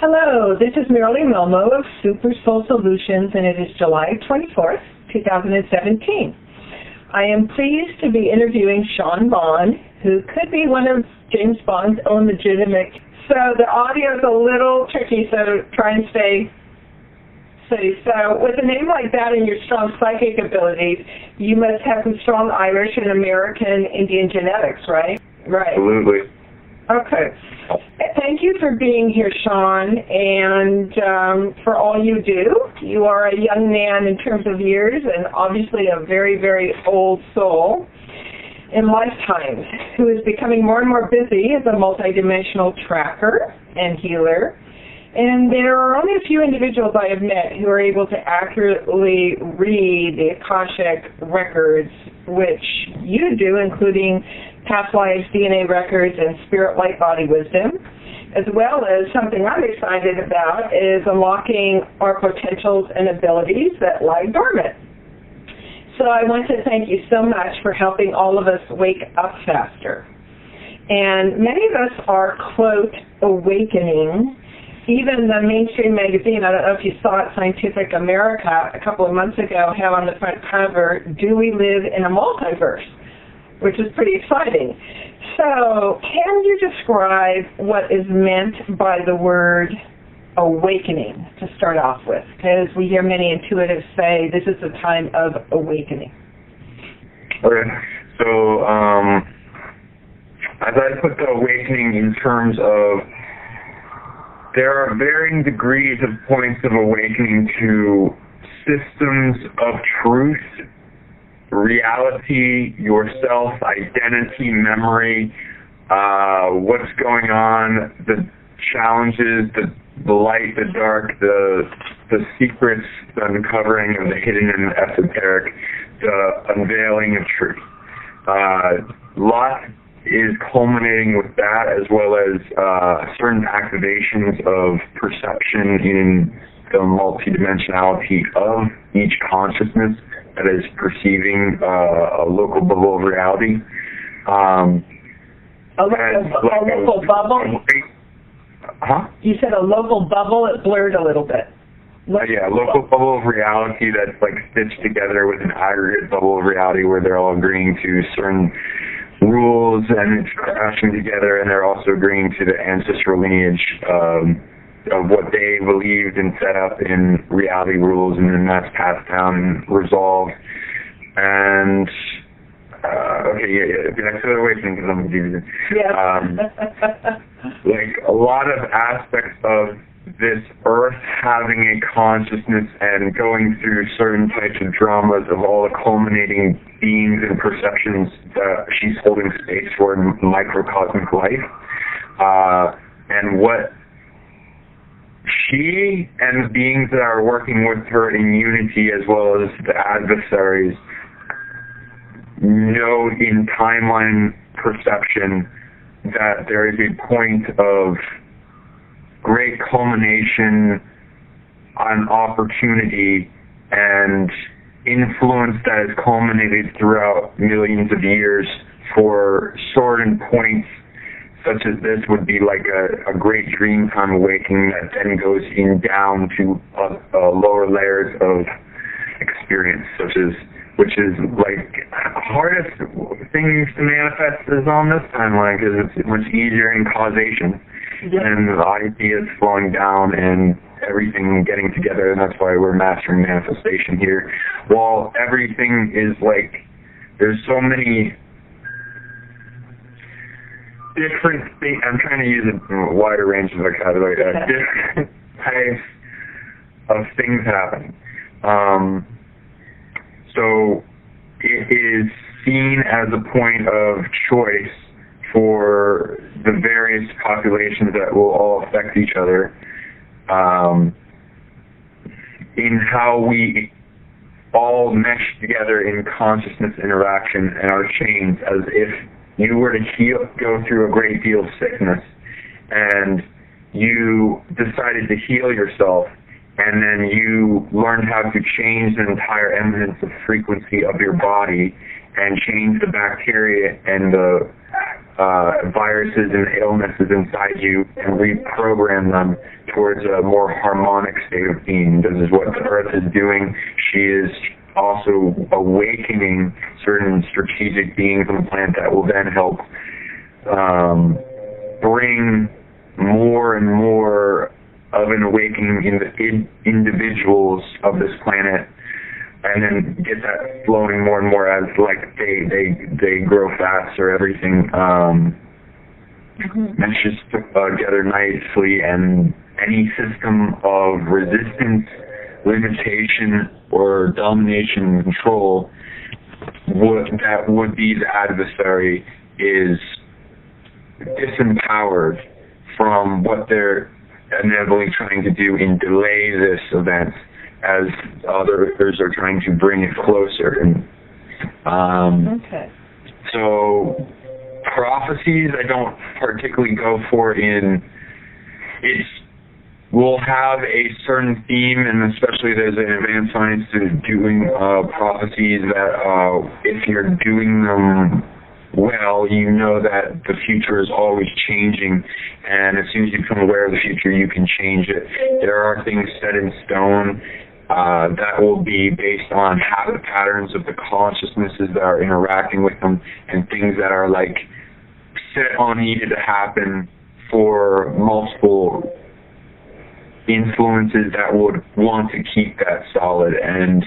Hello, this is Marilee Milmo of Super Soul Solutions, and it is July 24th, 2017. I am pleased to be interviewing Sean Bond, who could be one of James Bond's own legitimate. So the audio is a little tricky, so try and stay safe. So with a name like that and your strong psychic abilities, you must have some strong Irish and American Indian genetics, right? Right. Absolutely. Okay. Thank you for being here, Sean, and for all you do. You are a young man in terms of years and obviously a very, very old soul in lifetimes who is becoming more and more busy as a multidimensional tracker and healer. And there are only a few individuals I have met who are able to accurately read the Akashic records, which you do, including past lives, DNA records, and spirit light body wisdom, as well as something I'm excited about is unlocking our potentials and abilities that lie dormant. So I want to thank you so much for helping all of us wake up faster. And many of us are, quote, awakening. Even the mainstream magazine, I don't know if you saw it, Scientific America, a couple of months ago, had on the front cover, "Do we live in a multiverse?" which is pretty exciting. So, can you describe what is meant by the word awakening to start off with? Because we hear many intuitives say this is a time of awakening. Okay, so as I put the awakening in terms of there are varying degrees of points of awakening to systems of truth, reality, yourself, identity, memory, what's going on, the challenges, the light, the dark, the secrets, the uncovering of the hidden and esoteric, the unveiling of truth. Lot is culminating with that, as well as certain activations of perception in the multidimensionality of each consciousness that is perceiving a local bubble of reality. A local bubble? Huh? You said a local bubble? It blurred a little bit. Yeah, a local bubble of reality that's like stitched together with an aggregate bubble of reality where they're all agreeing to certain rules and it's crashing together, and they're also agreeing to the ancestral lineage of what they believed and set up in reality rules, and then that's passed down and resolved. And back to the awakening because I'm confused. Yeah. Like a lot of aspects of this earth having a consciousness and going through certain types of dramas of all the culminating beings and perceptions that she's holding space for in microcosmic life, and what she and the beings that are working with her in unity, as well as the adversaries, know in timeline perception that there is a point of great culmination on opportunity and influence that has culminated throughout millions of years for certain points, such as this would be like a great dream time awakening that then goes in down to lower layers of experience, which is like hardest things to manifest is on this timeline because it's much easier in causation. Yep. And the ideas flowing down and everything getting together, and that's why we're mastering manifestation here. While everything is like, there's so many different things. I'm trying to use a wider range of vocabulary. Different types of things happening. So it is seen as a point of choice for the various populations that will all affect each other, in how we all mesh together in consciousness interaction and our chains, as if you were to go through a great deal of sickness and you decided to heal yourself, and then you learned how to change the entire eminence of frequency of your body and change the bacteria and the viruses and illnesses inside you and reprogram them towards a more harmonic state of being. This is what the Earth is doing. She is also awakening certain strategic beings on the planet that will then help bring more and more of an awakening in the individuals of this planet, and then get that flowing more and more as like they grow faster, everything meshes together nicely, and any system of resistance, limitation, or domination and control that would be the adversary is disempowered from what they're inevitably trying to do and delay this event, as others are trying to bring it closer. And so prophecies I don't particularly go for we'll have a certain theme, and especially there's an advanced science to doing prophecies that if you're doing them well, you know that the future is always changing, and as soon as you become aware of the future, you can change it. There are things set in stone that will be based on habit patterns of the consciousnesses that are interacting with them, and things that are like set on needed to happen for multiple influences that would want to keep that solid. And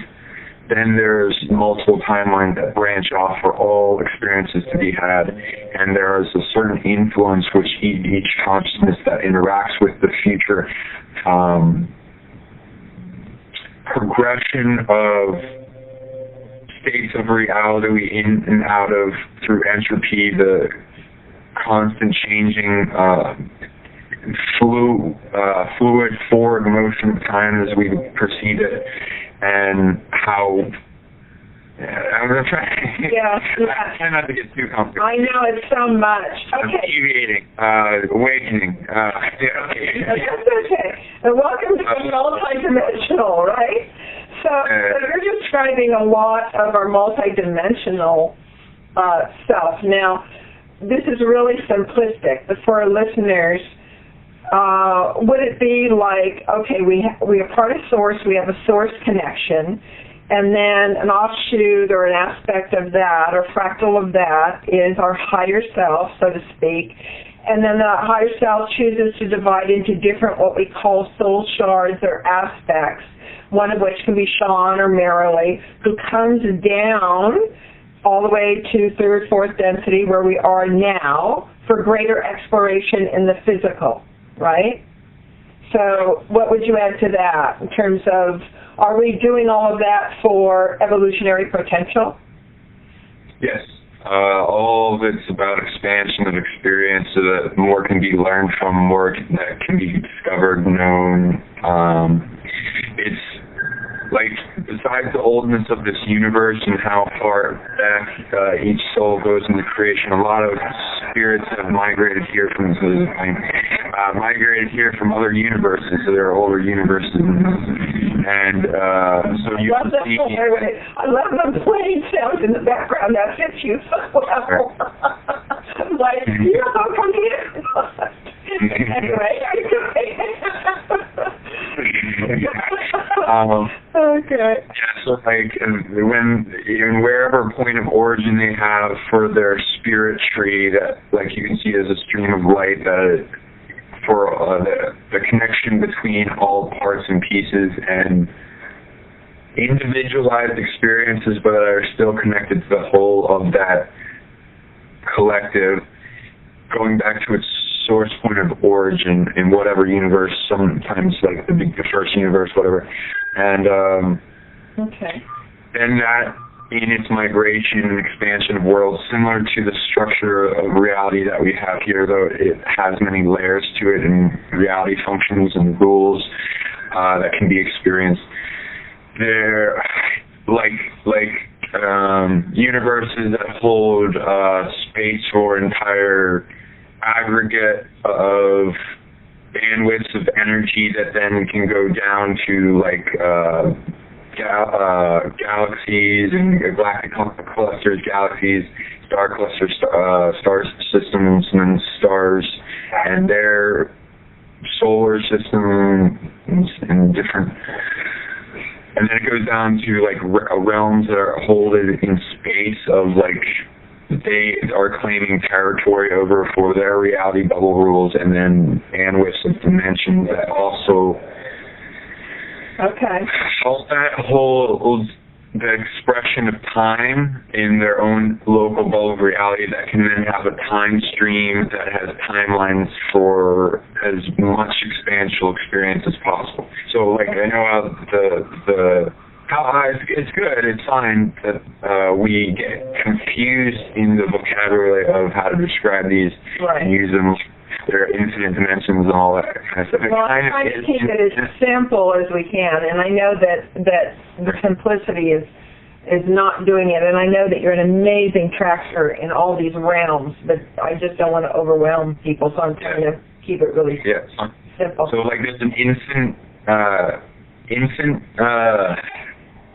then there's multiple timelines that branch off for all experiences to be had, and there is a certain influence which each consciousness that interacts with the future progression of states of reality in and out of through entropy, the constant changing fluid forward motion of time as we perceive it, and how I'm going to try. Yeah. I try not to get too complicated. I know it's so much. Okay. Deviating, awakening. That's okay. And welcome to Multidimensional, right? So you're describing a lot of our multidimensional stuff. Now, this is really simplistic, but for our listeners, would it be like, okay, we are part of Source, we have a Source connection, and then an offshoot or an aspect of that, or fractal of that, is our higher self, so to speak, and then the higher self chooses to divide into different what we call soul shards or aspects, one of which can be Sean or Marilee, who comes down all the way to third, fourth density, where we are now, for greater exploration in the physical, right? So what would you add to that in terms of, are we doing all of that for evolutionary potential? Yes. All of it's about expansion of experience so that more can be learned from, more that can be discovered, known. It's like, besides the oldness of this universe and how far back each soul goes in the creation, a lot of spirits have migrated here from other universes, so there are older universes. And so you can see... I love the plane sound in the background. That fits you so well. Like, you're so confused. Anyway, okay. Yeah, so like when in wherever point of origin they have for their spirit tree, that like you can see as a stream of light, for the connection between all parts and pieces and individualized experiences, but that are still connected to the whole of that collective, going back to its source point of origin in whatever universe, sometimes like the first universe, whatever. And then that in its migration and expansion of worlds, similar to the structure of reality that we have here, though it has many layers to it and reality functions and rules that can be experienced. They're universes that hold space for entire aggregate of bandwidths of energy that then can go down to like galaxies and galactic clusters, galaxies, star cluster, star systems and stars, and their solar system and different. And then it goes down to like realms that are holding in space of like they are claiming territory over for their reality bubble rules, and then bandwidths of dimensions that also. Okay. All that holds the expression of time in their own local bubble of reality that can then have a time stream that has timelines for as much expansional experience as possible. So, like, I know it's good, it's fine that we get confused in the vocabulary of how to describe these and use them. There are infinite dimensions and all that kind of stuff. Well, I'm trying to keep it as simple as we can, and I know that the simplicity is not doing it, and I know that you're an amazing tracker in all these realms, but I just don't want to overwhelm people, so I'm trying to keep it really simple. So, like, there's an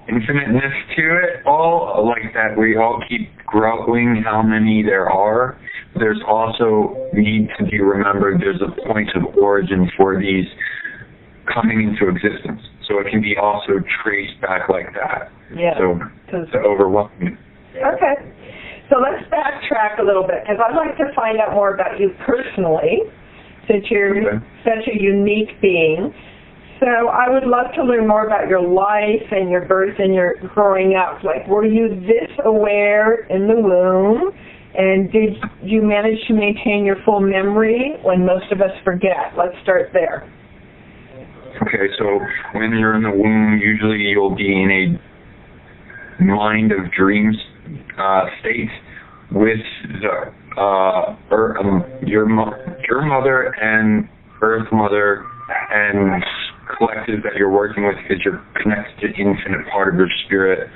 infiniteness to it all, like that we all keep growing how many there are. There's also need to be remembered there's a point of origin for these coming into existence. So it can be also traced back like that. Yeah. So to overwhelm you. Okay. So let's backtrack a little bit, because I'd like to find out more about you personally, since you're such a unique being. So I would love to learn more about your life and your birth and your growing up. Like, were you this aware in the womb? And did you manage to maintain your full memory when most of us forget? Let's start there. Okay, so when you're in the womb, usually you'll be in a mind of dreams state with your mother and Earth Mother and collective that you're working with, because you're connected to the infinite part of your spirit.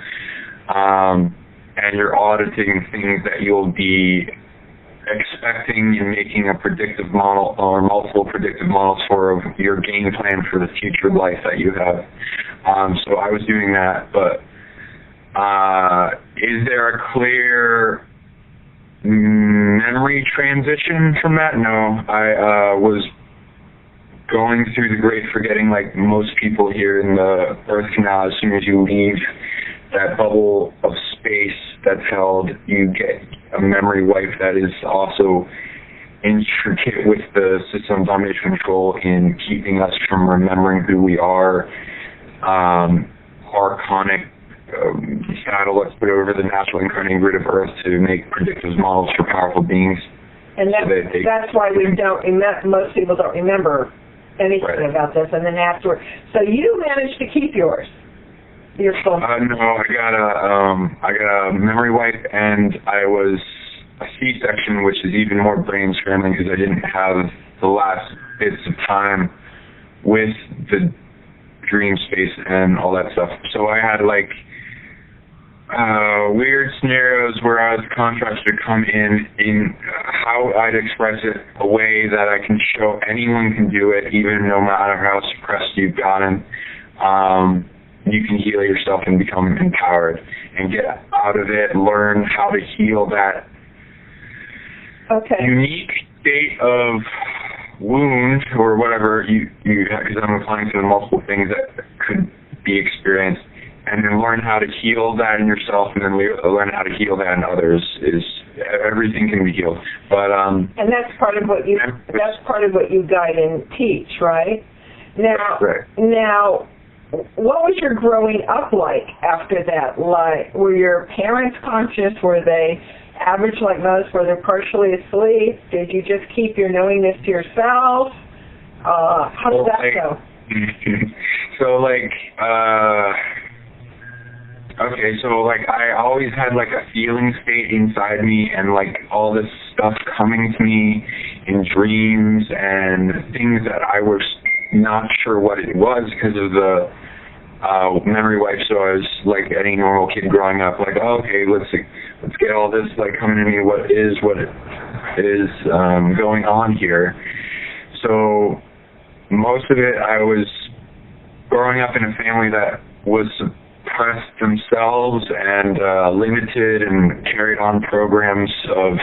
And you're auditing things that you'll be expecting and making a predictive model or multiple predictive models for your game plan for the future life that you have. So I was doing that, but is there a clear memory transition from that? No, I was going through the great forgetting like most people here in the Earth Canal. As soon as you leave that bubble of space that's held, you get a memory wipe that is also intricate with the system domination control in keeping us from remembering who we are. Archonic satellites put over the natural incarnating grid of Earth to make predictive models for powerful beings. And that's why we don't remember. Most people don't remember anything about this, and then afterward. So you managed to keep yours. Your phone. No, I got a memory wipe, and I was a C-section, which is even more brain scrambling because I didn't have the last bits of time with the dream space and all that stuff. So I had like weird scenarios where I was contracted to come in how I'd express it a way that I can show anyone can do it, even no matter how suppressed you've gotten. You can heal yourself and become empowered and get out of it, learn how to heal that unique state of wound or whatever you because I'm applying to the multiple things that could be experienced, and then learn how to heal that in yourself, and then learn how to heal that in others. Everything can be healed, but and that's part of what you guide and teach, right? Now, what was your growing up like after that? Like, were your parents conscious? Were they average like most? Were they partially asleep? Did you just keep your knowingness to yourself? How did that go? So, I always had like a feeling state inside me, and like all this stuff coming to me in dreams and things that I was not sure what it was because of the memory wipe. So I was like any normal kid growing up, like, oh, okay, let's get all this like coming to me. What is going on here? So most of it, I was growing up in a family that was suppressed themselves and limited and carried on programs of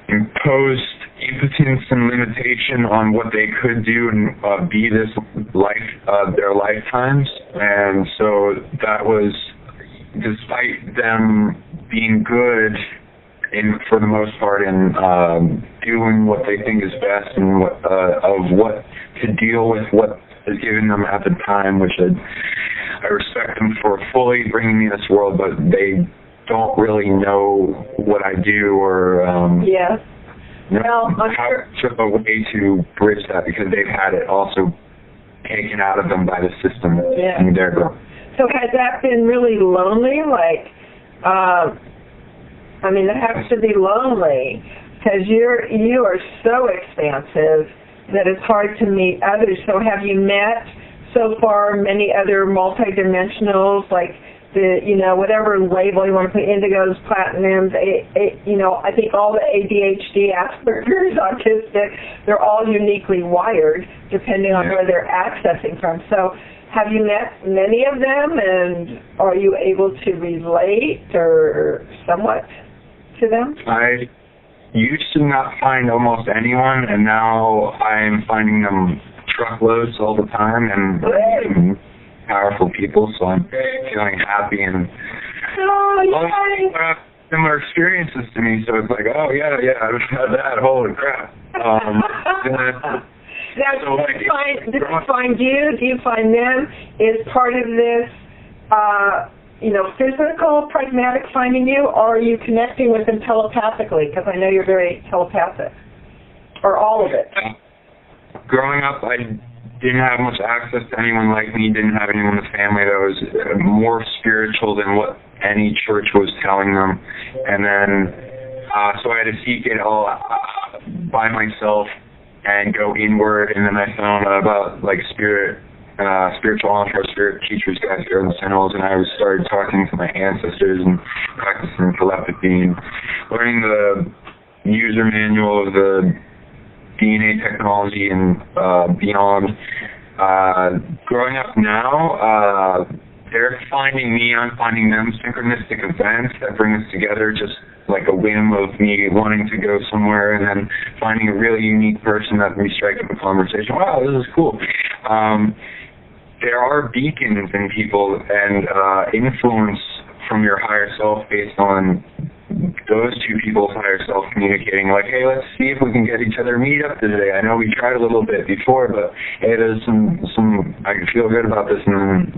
imposed impotence and limitation on what they could do and be this their lifetimes. And so that was, despite them being good for the most part in doing what they think is best and what to deal with what is given them at the time, which I respect them for fully bringing me this world, but they don't really know what I do or yes. Well, how a way to bridge that, because they've had it also taken out of them by the system in their growth. So has that been really lonely? Like, I mean, it has to be lonely because you are so expansive that it's hard to meet others. So have you met so far many other multidimensionals, like the, whatever label you want to put, indigos, platinums, I think all the ADHD, Asperger's, autistic, they're all uniquely wired depending on where they're accessing from. So have you met many of them, and are you able to relate or somewhat to them? I used to not find almost anyone, and now I'm finding them truckloads all the time, and powerful people, so I'm feeling happy and similar experiences to me, so it's like, oh yeah, I've had that, holy crap. Now, do you find them is part of this, physical, pragmatic finding you, or are you connecting with them telepathically? Because I know you're very telepathic, or all of it. Growing up, I didn't have much access to anyone like me, didn't have anyone in the family that was more spiritual than what any church was telling them. And then, so I had to seek it all by myself and go inward, and then I found out about spiritual entourage, spirit teachers guys here in the Sentinels, and I started talking to my ancestors and practicing telepathy and learning the user manual of the DNA technology and beyond. Growing up now, they're finding me, I'm finding them, synchronistic events that bring us together, just like a whim of me wanting to go somewhere and then finding a really unique person that we strike up a conversation. Wow, this is cool. There are beacons in people and influence from your higher self based on those two people's higher self communicating, like, hey, let's see if we can get each other to meet up today. I know we tried a little bit before, but hey, there's some I feel good about this, and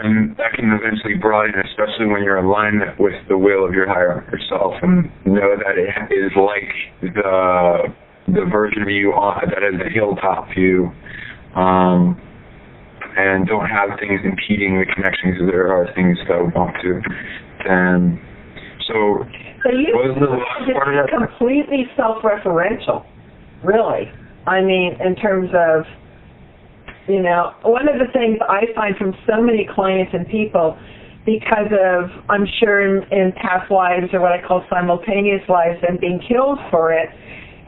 and that can eventually broaden, especially when you're in alignment with the will of your higher self, and know that it is like the version of you that is the hilltop view, and don't have things impeding the connections. There are things that want to, and so you was the last part of that? Completely self-referential, really. I mean, in terms of, one of the things I find from so many clients and people, because of, I'm sure in past lives, or what I call simultaneous lives, and being killed for it,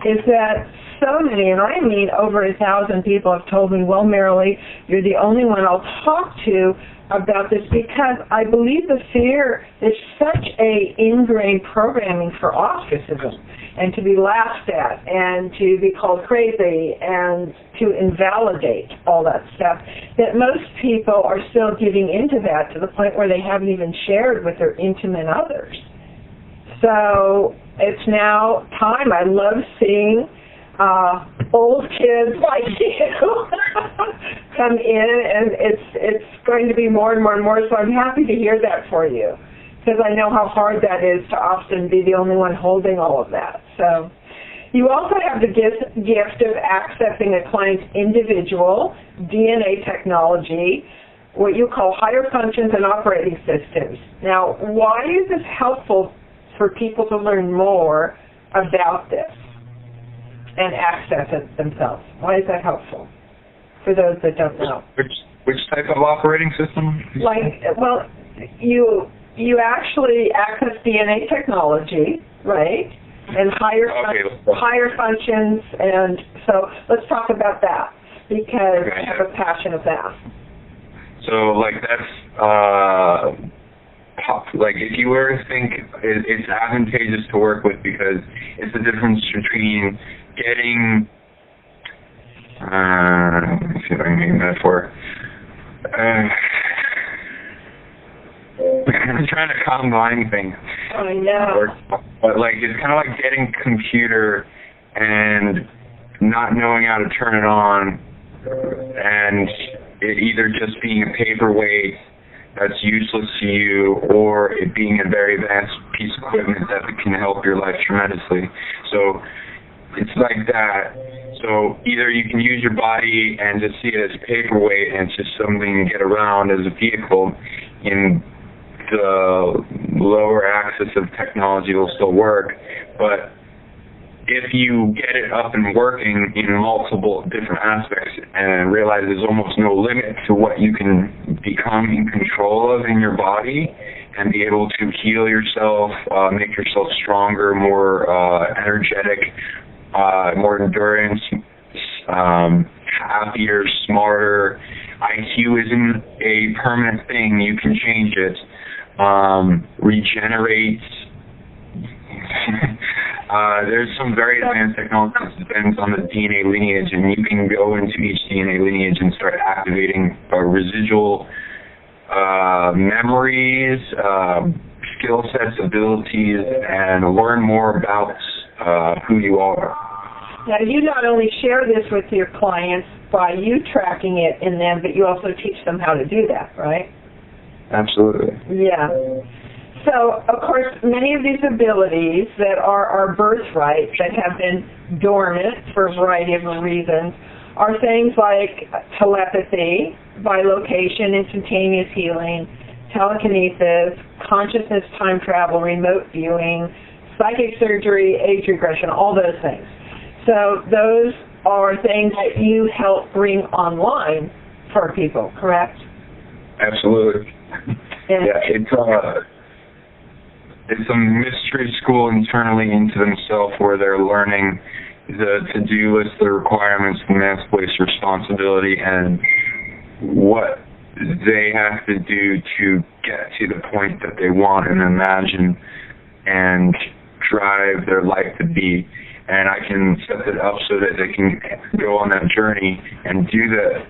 is that so many, and I mean over 1,000 people have told me, well, Marilee, you're the only one I'll talk to about this, because I believe the fear is such a ingrained programming for ostracism, and to be laughed at, and to be called crazy, and to invalidate all that stuff, that most people are still giving into that to the point where they haven't even shared with their intimate others. So it's now time. I love seeing old kids like you come in, and it's going to be more and more and more, so I'm happy to hear that for you, because I know how hard that is to often be the only one holding all of that. So you also have the gift of accessing a client's individual DNA technology, what you call higher functions and operating systems. Now, why is this helpful for people to learn more about this and access it themselves? Why is that helpful for those that don't know? Which type of operating system? Well, you actually access DNA technology, right? And higher functions, and so let's talk about that, because I have a passion of that. So, like, that's, like, if you were to think it's advantageous to work with because it's the difference between getting, let me see if I can make a metaphor. I'm trying to combine things. I know. But, like, it's kind of like getting a computer and not knowing how to turn it on, and it either just being a paperweight that's useless to you, or it being a very advanced piece of equipment that can help your life tremendously. So it's like that. So either you can use your body and just see it as a paperweight and it's just something to get around as a vehicle. In the lower axis of technology will still work, but if you get it up and working in multiple different aspects and realize there's almost no limit to what you can become in control of in your body and be able to heal yourself, make yourself stronger, more energetic, more endurance, happier, smarter. IQ isn't a permanent thing. You can change it. Regenerate. There's some very advanced technology that depends on the DNA lineage, and you can go into each DNA lineage and start activating residual memories, skill sets, abilities, and learn more about who you are. Now, you not only share this with your clients by you tracking it in them, but you also teach them how to do that, right? Absolutely. Yeah. So, of course, many of these abilities that are our birthright that have been dormant for a variety of reasons are things like telepathy, bilocation, instantaneous healing, telekinesis, consciousness, time travel, remote viewing, psychic surgery, age regression, all those things. So those are things that you help bring online for people, correct? Absolutely. And yeah, it's a mystery school internally into themselves where they're learning the to-do list, the requirements, the man's place responsibility, and what they have to do to get to the point that they want and imagine and drive their life to be. And I can set it up so that they can go on that journey and do the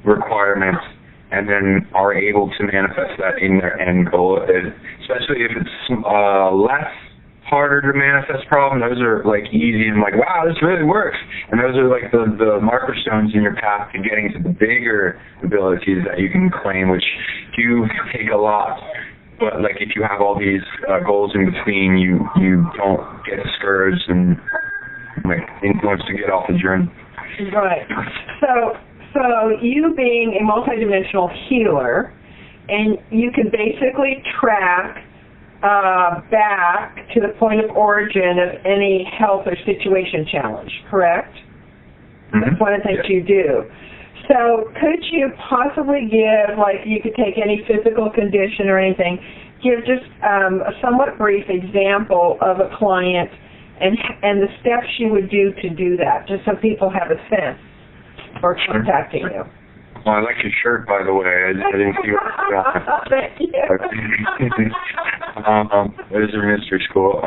requirements and then are able to manifest that in their end goal. Especially if it's less harder to manifest problem, those are like easy and like, wow, this really works. And those are like the marker stones in your path to getting to the bigger abilities that you can claim, which do take a lot. But like if you have all these goals in between, you don't get discouraged and like influenced to get off the journey. Right. So you being a multidimensional healer, and you can basically track back to the point of origin of any health or situation challenge, correct? Mm-hmm. That's one of the things you do. So could you possibly give, like you could take any physical condition or anything, give just a somewhat brief example of a client and the steps you would do to do that, just so people have a sense for contacting you. Well, I like your shirt, by the way. I didn't see what you got. Thank you. It was a mystery school.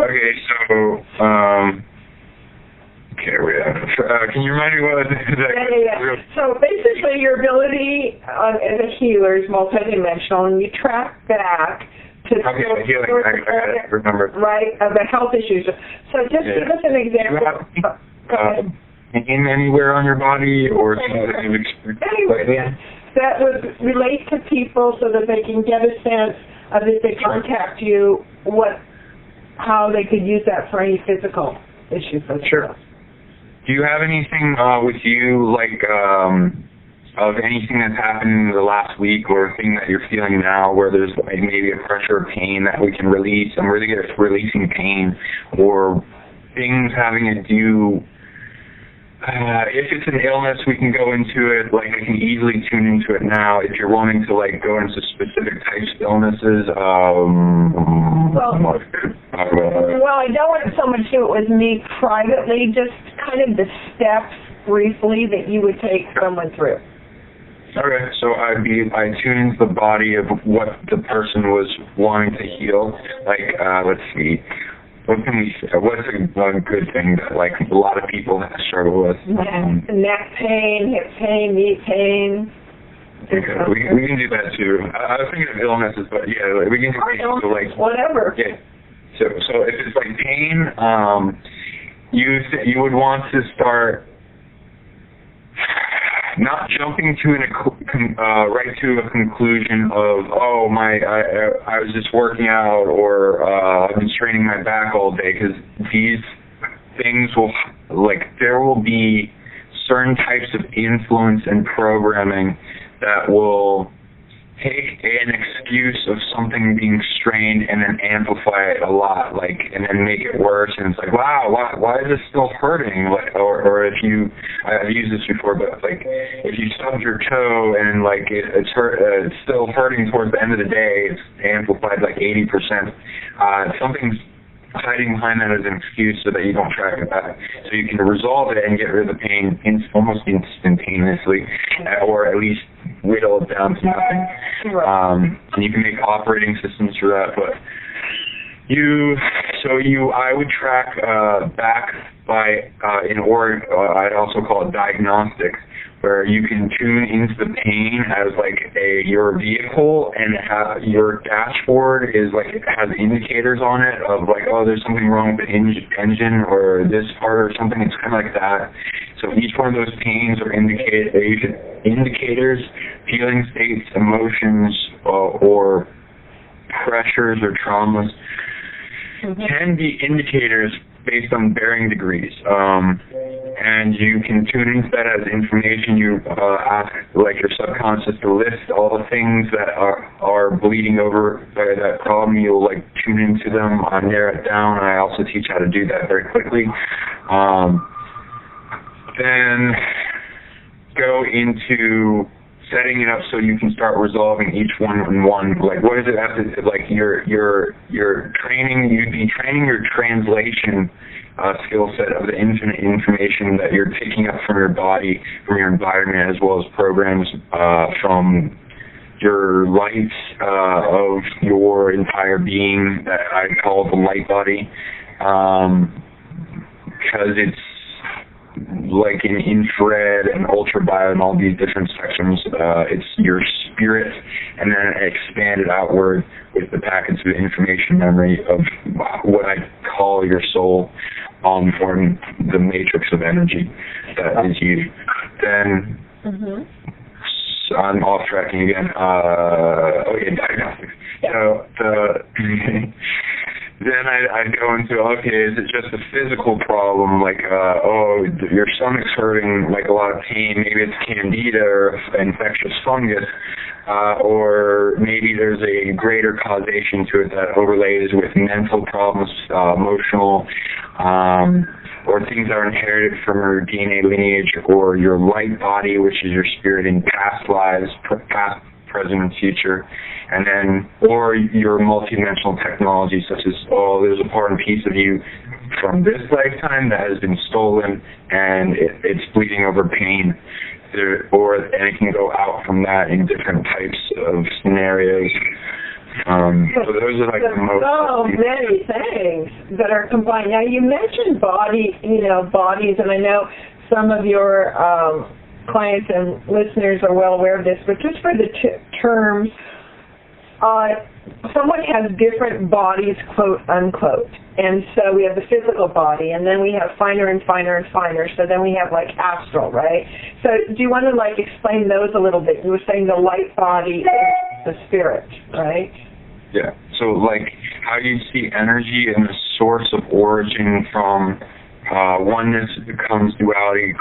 Okay, so, can you remind me what Yeah. So basically your ability as a healer is multidimensional, and you track back to healing. I remember. Right, of the health issues. So just give us an example. In anywhere on your body or things that you've experienced? Anywhere that would relate to people so that they can get a sense of if they contact you, how they could use that for any physical issues. Sure. Do you have anything with you, like, of anything that's happened in the last week or a thing that you're feeling now where there's like maybe a pressure or pain that we can release? I'm really good at releasing pain, or things having to do, if it's an illness, we can go into it, like I can easily tune into it now. If you're wanting to like go into specific types of illnesses, well, I don't want someone to do it with me privately, just kind of the steps briefly that you would take someone through. Okay, so I tune into the body of what the person was wanting to heal. Like, let's see, what can we say? What's one good thing that like a lot of people struggle with? Neck pain, hip pain, knee pain. Okay, we can do that too. I was thinking of illnesses, but yeah, like, we can do pain, like whatever. Yeah. So if it's like pain, you would want to start not jumping to right to a conclusion of, oh, I was just working out, or I've been straining my back all day, because these things there will be certain types of influence and programming that will take an excuse of something being strained and then amplify it a lot, and then make it worse, and it's like, wow, why is this still hurting? Or if I've used this before, but if you stubbed your toe and it's still hurting towards the end of the day, it's amplified 80%. Something's hiding behind that as an excuse so that you don't track it back. So you can resolve it and get rid of the pain almost instantaneously, or at least whittle it down to nothing. And you can make operating systems for that, but I would track back by I'd also call it diagnostics, where you can tune into the pain as your vehicle, and your dashboard has indicators on it of oh, there's something wrong with the engine or this part or something. It's kind of like that. So each one of those pains or indicators, feeling states, emotions, or pressures or traumas can be indicators based on varying degrees. And you can tune into that as information. You ask your subconscious to list all the things that are bleeding over that problem. You'll tune into them, narrow it down. I also teach how to do that very quickly. Then go into setting it up so you can start resolving each one in one. What is it after? You're training. You'd be training your translation skill set of the infinite information that you're picking up from your body, from your environment, as well as programs from your light of your entire being that I call the light body, because it's in infrared and ultraviolet and all these different spectrums. It's your spirit, and then expanded outward with the packets of information memory of what I call your soul, forming the matrix of energy that is you. Then I'm off tracking again. Diagnostics. Yeah. So then I'd go into, okay, is it just a physical problem, your stomach's hurting, a lot of pain, maybe it's candida or infectious fungus, or maybe there's a greater causation to it that overlays with mental problems, emotional, or things that are inherited from your DNA lineage, or your light body, which is your spirit in past lives, past, present, and future, and then, or your multidimensional technology, such as, there's a part and piece of you from this lifetime that has been stolen, and it's bleeding over pain, and it can go out from that in different types of scenarios. So those are the most. So many things that are combined. Now you mentioned bodies, and I know some of your clients and listeners are well aware of this, but just for the terms, someone has different bodies, quote unquote, and so we have the physical body, and then we have finer and finer and finer, so then we have astral, right? So do you want to explain those a little bit? You were saying the light body is the spirit, right? Yeah, so how you see energy and the source of origin from oneness becomes duality,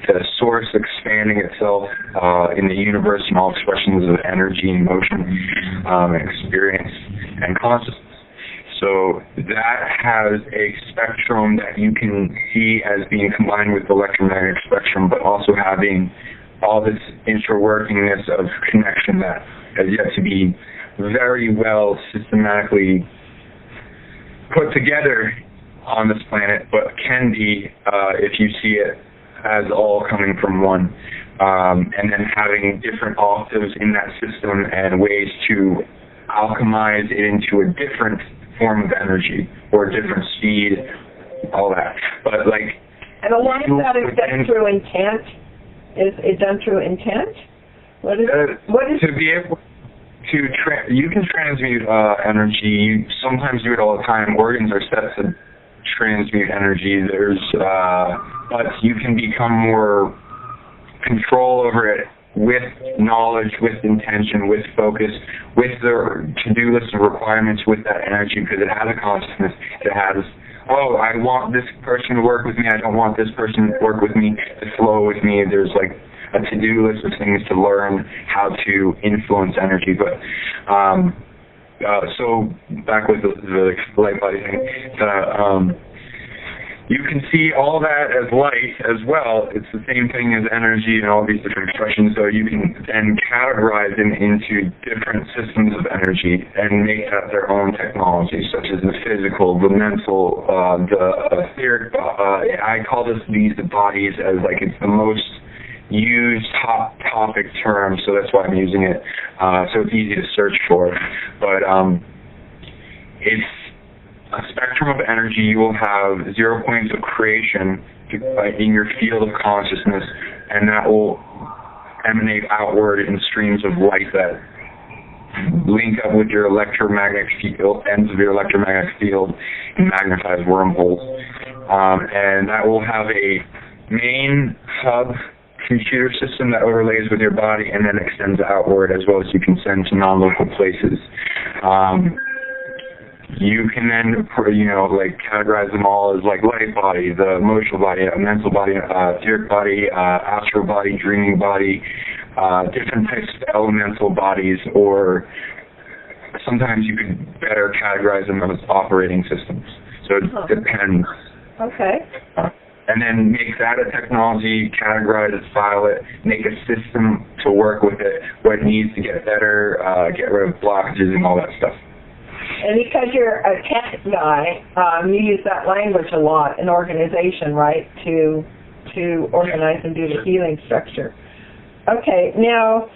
the source expanding itself in the universe and all expressions of energy and motion, experience, and consciousness. So that has a spectrum that you can see as being combined with the electromagnetic spectrum, but also having all this interworkingness of connection that has yet to be very well systematically put together on this planet, but can be if you see it as all coming from one. and then having different octaves in that system and ways to alchemize it into a different form of energy or a different speed, all that. But like, and a lot of that is done through intent. Is it done through intent? What is to be able to you can transmute energy. You sometimes do it all the time. Organs are set to transmute energy. But you can become more control over it with knowledge, with intention, with focus, with the to-do list of requirements with that energy, because it has a consciousness. It has, oh, I want this person to work with me. I don't want this person to work with me, to flow with me. There's like a to-do list of things to learn how to influence energy. But so back with the light body thing, you can see all that as light as well. It's the same thing as energy and all these different expressions. So you can then categorize them into different systems of energy and make that their own technology, such as the physical, the mental, the etheric. I call these the bodies as like it's the most used hot topic term, so that's why I'm using it. So it's easy to search for. But it's a spectrum of energy. You will have 0 points of creation in your field of consciousness, and that will emanate outward in streams of light that link up with your electromagnetic field, ends of your electromagnetic field, and magnetize wormholes. And that will have a main hub computer system that overlays with your body and then extends outward, as well as you can send to non-local places. You can then, like categorize them all as like light body, the emotional body, mental body, etheric body, astral body, dreaming body, different types of elemental bodies, or sometimes you could better categorize them as operating systems. So it depends. Okay. And then make that a technology, categorize it, file it, make a system to work with it, what needs to get better, get rid of blockages and all that stuff. And because you're a tech guy, you use that language a lot in organization, right, to organize and do the healing structure. Okay, now,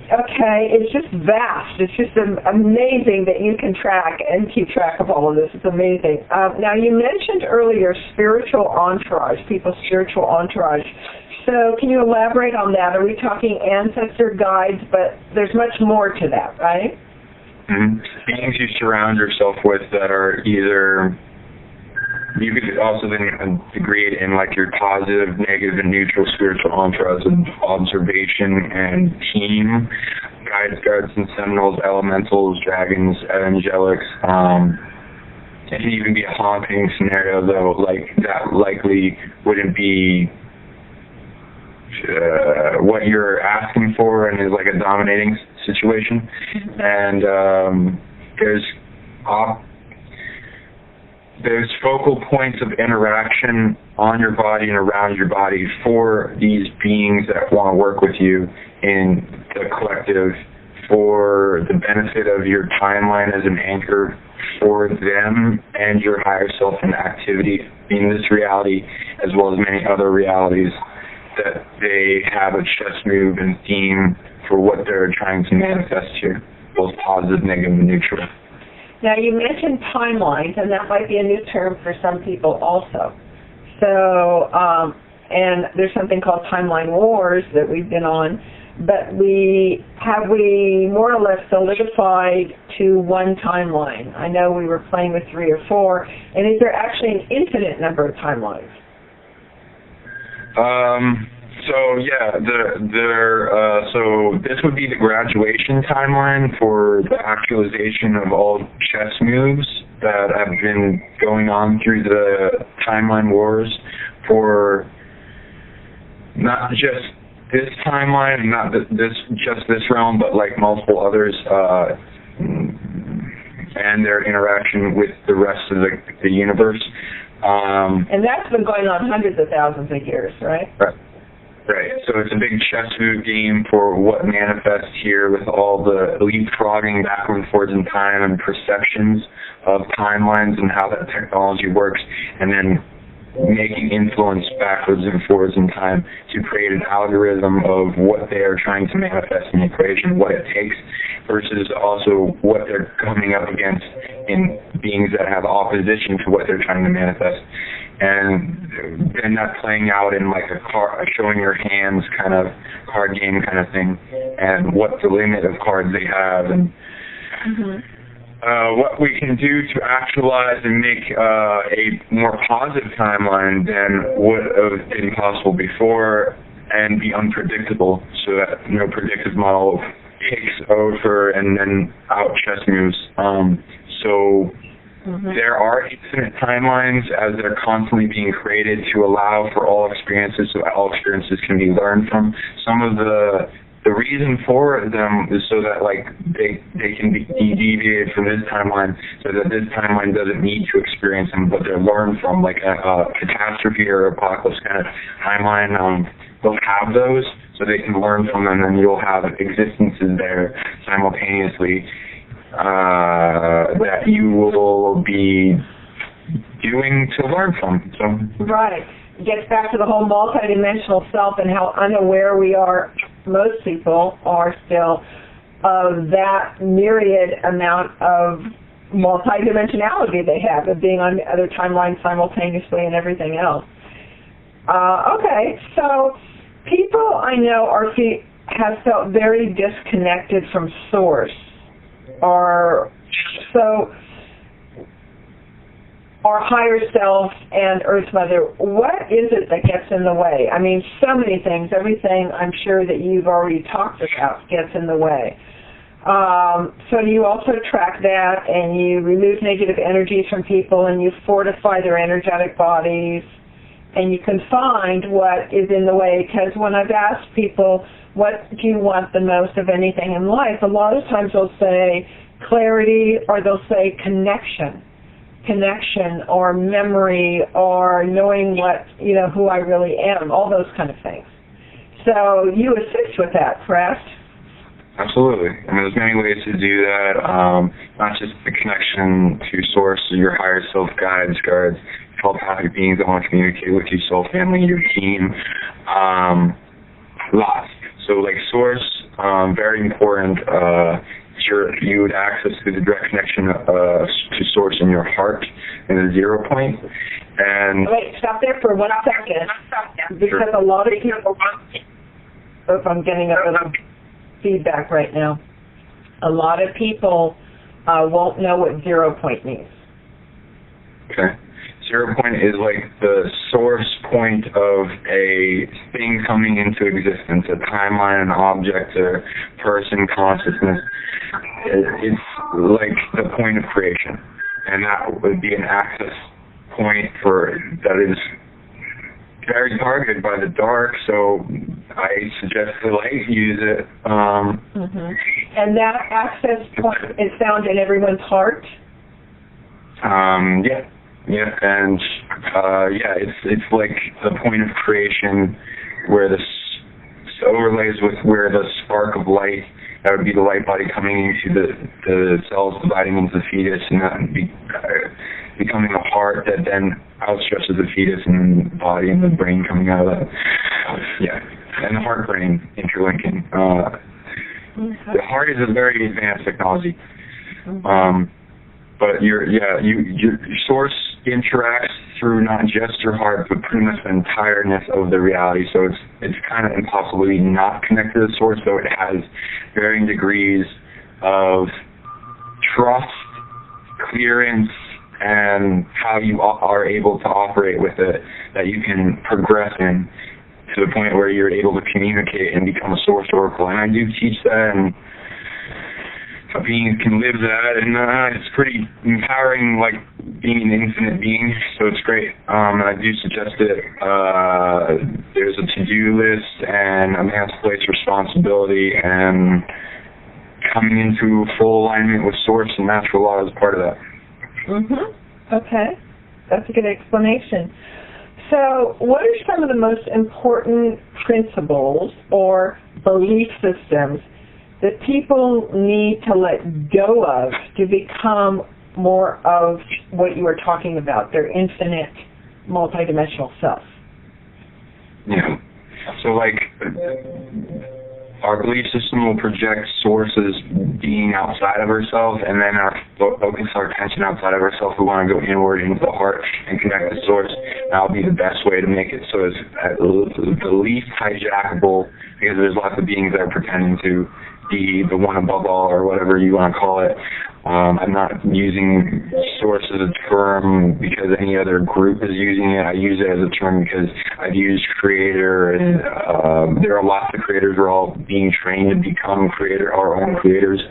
it's just vast. It's just amazing that you can track and keep track of all of this. It's amazing. Now, you mentioned earlier spiritual entourage, people's spiritual entourage. So can you elaborate on that? Are we talking ancestor guides? But there's much more to that, right? Mm-hmm. Beings you surround yourself with that are either, you could also then degrade in like your positive, negative, and neutral spiritual entourage of observation and team, guides, guards, and seminoles, elementals, dragons, angelics. It can even be a haunting scenario, though, like that likely wouldn't be what you're asking for and is like a dominating situation. And there's focal points of interaction on your body and around your body for these beings that want to work with you in the collective for the benefit of your timeline as an anchor for them and your higher self in activity in this reality as well as many other realities, that they have a chess move and theme for what they're trying to manifest here, both positive, negative, and neutral. Now, you mentioned timelines, and that might be a new term for some people also. So, and there's something called timeline wars that we've been on, but we more or less solidified to one timeline? I know we were playing with 3 or 4, and is there actually an infinite number of timelines? So this would be the graduation timeline for the actualization of all chess moves that have been going on through the timeline wars for not just this timeline, not just this realm, but like multiple others, and their interaction with the rest of the universe. And that's been going on hundreds of thousands of years, right? Right. So it's a big chess move game for what manifests here with all the leapfrogging backwards and forwards in time and perceptions of timelines and how that technology works, and then making influence backwards and forwards in time to create an algorithm of what they are trying to manifest in the equation, what it takes, versus also what they're coming up against in beings that have opposition to what they're trying to manifest. And then that playing out in like a showing your hands kind of card game kind of thing, and what the limit of cards they have, and what we can do to actualize and make a more positive timeline than would have been possible before, and be unpredictable, so that no predictive model takes over and then out chess moves. There are infinite timelines as they're constantly being created to allow for all experiences, so all experiences can be learned from. Some of the reason for them is so that like they can be deviated from this timeline, so that this timeline doesn't need to experience them, but they're learned from, like a catastrophe or apocalypse kind of timeline. They'll have those, so they can learn from them, and you'll have existences there simultaneously that you will be doing to learn from. So right. Gets back to the whole multidimensional self and how unaware we are, most people are still, of that myriad amount of multidimensionality they have, of being on other timelines simultaneously and everything else. Okay, so people I know have felt very disconnected from Source, or so our higher self and Earth Mother. What is it that gets in the way? I mean, so many things. Everything I'm sure that you've already talked about gets in the way. So you also track that, and you remove negative energies from people, and you fortify their energetic bodies, and you can find what is in the way. Because when I've asked people, what do you want the most of anything in life, a lot of times they'll say clarity, or they'll say connection, or memory, or knowing what, who I really am, all those kind of things. So you assist with that, correct? Absolutely. I mean, there's many ways to do that. Not just the connection to Source, your higher self, guides, telepathic beings that want to communicate with you, soul family, your team. Lots. So, like Source, very important. You would access to the direct connection to Source in your heart in the 0 point. And wait, stop there for 1 second, because a lot of people. If I'm getting a little feedback right now, a lot of people won't know what 0 point means. Okay. 0 point is like the source point of a thing coming into existence, a timeline, an object, a person, consciousness. It's like the point of creation, and that would be an access point that is very targeted by the dark, so I suggest the light use it. And that access point is found in everyone's heart? Yeah, and it's like the point of creation where this overlays with where the spark of light, that would be the light body coming into the cells dividing into the fetus, and that would be becoming a heart that then outstretches the fetus and the body and the brain coming out of that. Yeah, and the heart-brain interlinking. The heart is a very advanced technology. But your source interacts through not just your heart, but pretty much the entireness of the reality. So it's kind of impossible to be not connected to the source. So it has varying degrees of trust, clearance, and how you are able to operate with it, that you can progress in to the point where you're able to communicate and become a source oracle. And I do teach that, and beings can live that, and it's pretty empowering, like being an infinite being, so it's great. I do suggest it. There's a to-do list and a man's place responsibility, and coming into full alignment with Source and natural law is part of that. Okay, that's a good explanation. So what are some of the most important principles or belief systems that people need to let go of to become more of what you were talking about, their infinite multidimensional self. Yeah. So, like, our belief system will project sources being outside of ourselves, and then focus our attention outside of ourselves. We want to go inward into the heart and connect the source. That'll be the best way to make it so it's the least hijackable, because there's lots of beings that are pretending to be the one above all, or whatever you want to call it. I'm not using source as a term because any other group is using it. I use it as a term because I've used creator, and there are lots of creators. We're all being trained to become our own creators.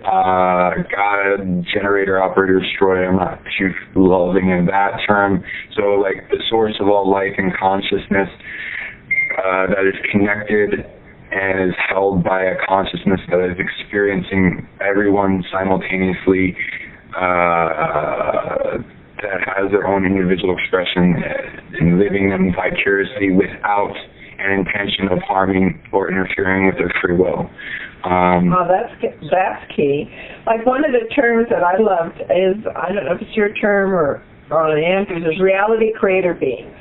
God, generator, operator, destroyer, I'm not too loving in that term. So, like, the source of all life and consciousness that is connected and is held by a consciousness that is experiencing everyone simultaneously, that has their own individual expression and living them vicariously without an intention of harming or interfering with their free will. That's key. Like, one of the terms that I loved is, I don't know if it's your term or Andrew's, is reality creator beings.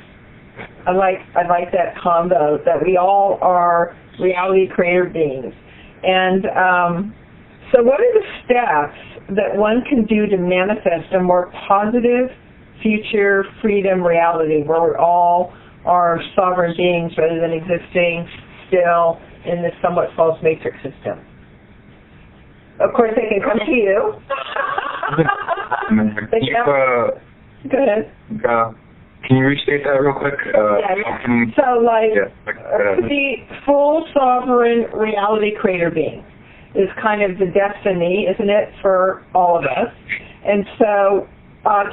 I like that combo, that we all are reality creator beings. And so what are the steps that one can do to manifest a more positive future freedom reality where we all are sovereign beings rather than existing still in this somewhat false matrix system? Of course, they can come to you. Go ahead. Can you restate that real quick? So, the full sovereign reality creator being is kind of the destiny, isn't it, for all of us? And so,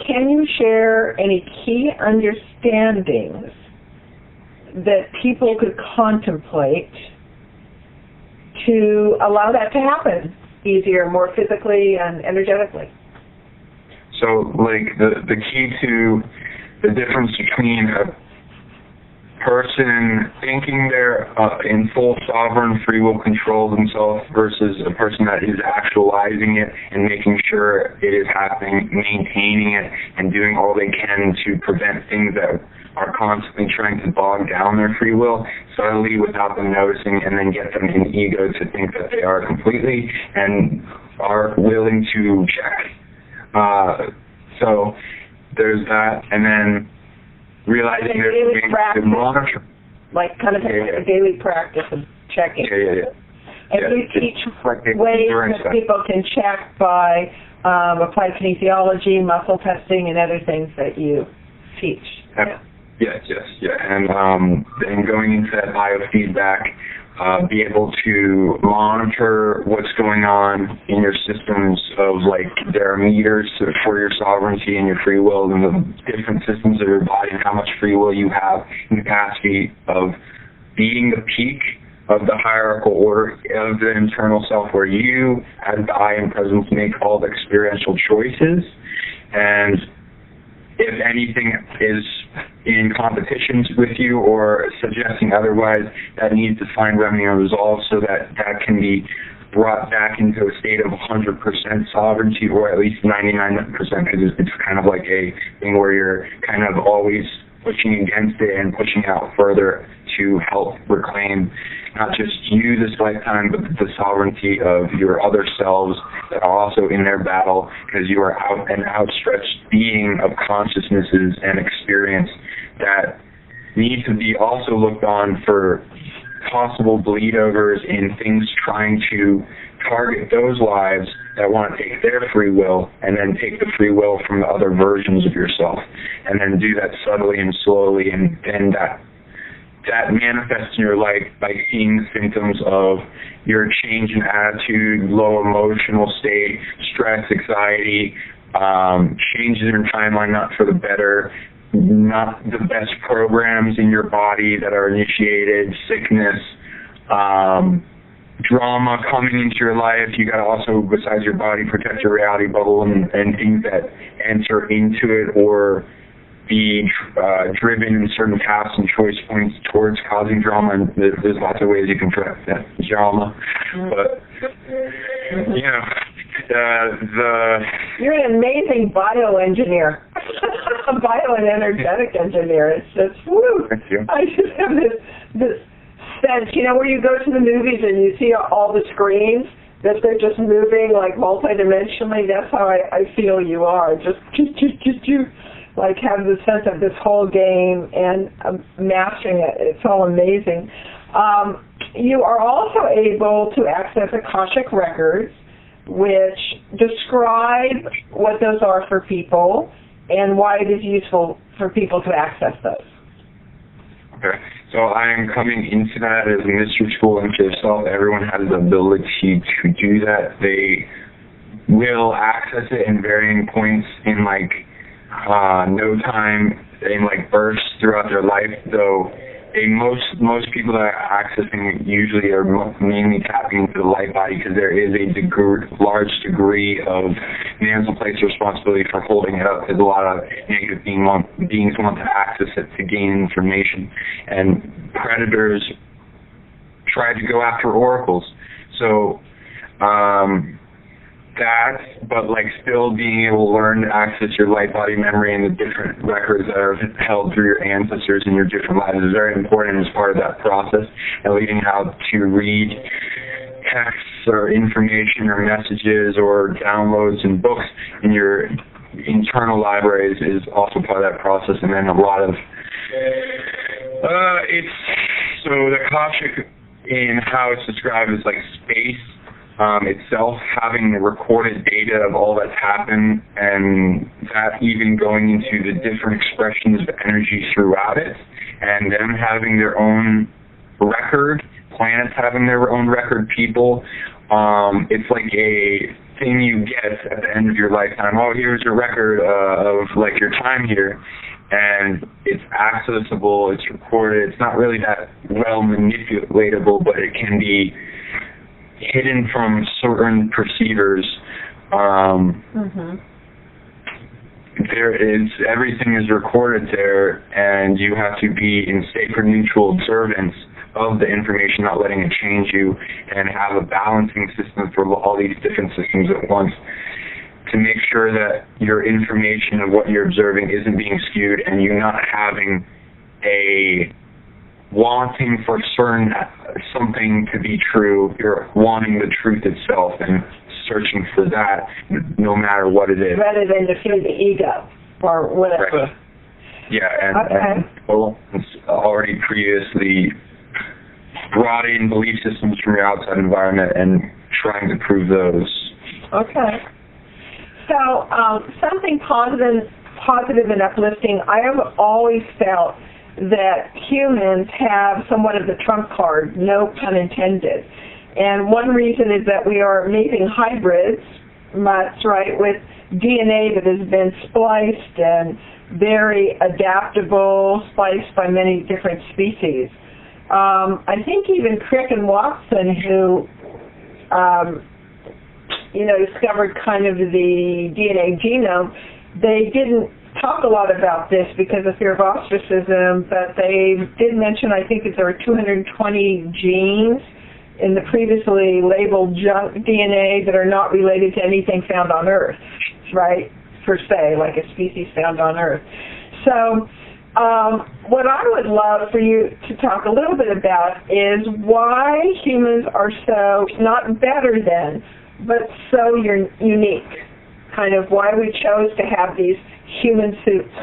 can you share any key understandings that people could contemplate to allow that to happen easier, more physically and energetically? So, like, the key to the difference between a person thinking they're in full sovereign free will control of themselves versus a person that is actualizing it and making sure it is happening, maintaining it, and doing all they can to prevent things that are constantly trying to bog down their free will subtly without them noticing, and then get them in ego to think that they are completely and are willing to check. So there's that, and then realizing there's the monitor. Like, kind of a daily practice of checking. Yeah. And you teach ways that people can check by applied kinesiology, muscle testing, and other things that you teach. Yes. And going into that biofeedback, be able to monitor what's going on in your systems of, like, there are meters for your sovereignty and your free will and the different systems of your body and how much free will you have in the capacity of being the peak of the hierarchical order of the internal self, where you, as the I am presence, make all the experiential choices. And if anything is in competitions with you or suggesting otherwise, that needs to find remedy and resolve so that that can be brought back into a state of 100% sovereignty, or at least 99%, because it's kind of like a thing where you're kind of always pushing against it and pushing out further to help reclaim not just you this lifetime, but the sovereignty of your other selves that are also in their battle, because you are an outstretched being of consciousnesses and experience that need to be also looked on for possible bleed overs in things trying to target those lives that want to take their free will and then take the free will from the other versions of yourself, and then do that subtly and slowly, and then that manifests in your life by seeing the symptoms of your change in attitude, low emotional state, stress, anxiety, changes in your timeline not for the better, not the best programs in your body that are initiated, sickness, drama coming into your life. You got to also, besides your body, protect your reality bubble and things that enter into it or be driven in certain paths and choice points towards causing drama. And there's lots of ways you can protect that drama. But, you know, You're an amazing bioengineer. a bioenergetic engineer. It's just, woo. Thank you. I just have this sense, where you go to the movies and you see all the screens, that they're just moving like multidimensionally. That's how I feel you are. Just like have the sense of this whole game and mastering it. It's all amazing. You are also able to access Akashic records, which describe what those are for people and why it is useful for people to access those. Okay. So I am coming into that as a mystery school into yourself. Everyone has the ability to do that. They will access it in varying points in no time, in bursts throughout their life, though most people that are accessing it usually are mainly tapping into the light body because there is a large degree of mental place responsibility for holding it up, because a lot of negative beings want to access it to gain information, and predators try to go after oracles. So still being able to learn to access your light body memory and the different records that are held through your ancestors in your different lives is very important as part of that process, and learning how to read texts or information or messages or downloads and books in your internal libraries is also part of that process. And then a lot of so the Akashic, in how it's described, is like space itself, having the recorded data of all that's happened, and that even going into the different expressions of energy throughout it, and them having their own record, planets having their own record, people. It's like a thing you get at the end of your lifetime. Oh, here's your record of your time here, and it's accessible, it's recorded. It's not really that well manipulatable, but it can be hidden from certain perceivers. Everything is recorded there, and you have to be in sacred neutral observance of the information, not letting it change you, and have a balancing system for all these different systems at once to make sure that your information of what you're observing isn't being skewed, and you're not having a wanting for certain something to be true. You're wanting the truth itself and searching for that no matter what it is. Rather than to feed the ego or whatever. Right. Yeah, and it's already previously brought in belief systems from your outside environment and trying to prove those. Okay. So something positive and uplifting, I have always felt that humans have somewhat of the trump card, no pun intended. And one reason is that we are amazing hybrids, right, with DNA that has been spliced and very adaptable, spliced by many different species. I think even Crick and Watson, who discovered kind of the DNA genome, they didn't talk a lot about this because of fear of ostracism, but they did mention, I think, that there are 220 genes in the previously labeled junk DNA that are not related to anything found on Earth, right, per se, like a species found on Earth. So what I would love for you to talk a little bit about is why humans are so, not better than, but so unique, kind of why we chose to have these human suits